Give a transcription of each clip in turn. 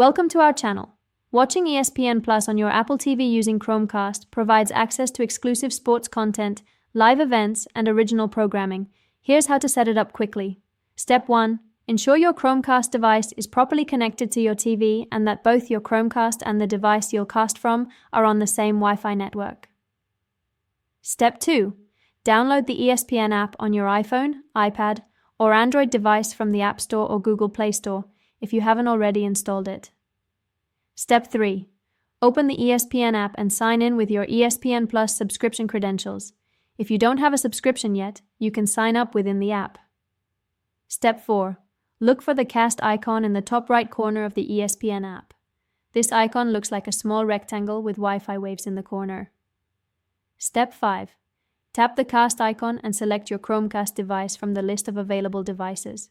Welcome to our channel. Watching ESPN Plus on your Apple TV using Chromecast provides access to exclusive sports content, live events, and original programming. Here's how to set it up quickly. Step 1. Ensure your Chromecast device is properly connected to your TV and that both your Chromecast and the device you'll cast from are on the same Wi-Fi network. Step 2. Download the ESPN app on your iPhone, iPad, or Android device from the App Store or Google Play Store if you haven't already installed it. Step 3. Open the ESPN app and sign in with your ESPN Plus subscription credentials. If you don't have a subscription yet, you can sign up within the app. Step 4. Look for the cast icon in the top right corner of the ESPN app. This icon looks like a small rectangle with Wi-Fi waves in the corner. Step 5. Tap the cast icon and select your Chromecast device from the list of available devices.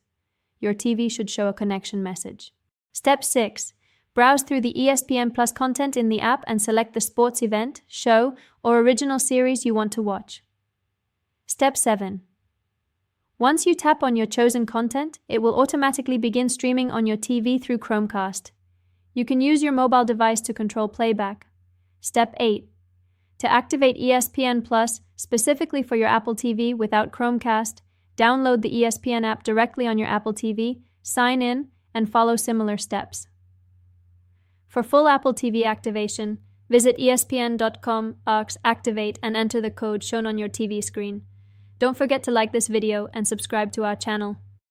Your TV should show a connection message. Step 6. Browse through the ESPN Plus content in the app and select the sports event, show, or original series you want to watch. Step 7. Once you tap on your chosen content, it will automatically begin streaming on your TV through Chromecast. You can use your mobile device to control playback. Step 8. To activate ESPN Plus specifically for your Apple TV without Chromecast, download the ESPN app directly on your Apple TV, sign in, and follow similar steps. For full Apple TV activation, visit espn.com/activate and enter the code shown on your TV screen. Don't forget to like this video and subscribe to our channel.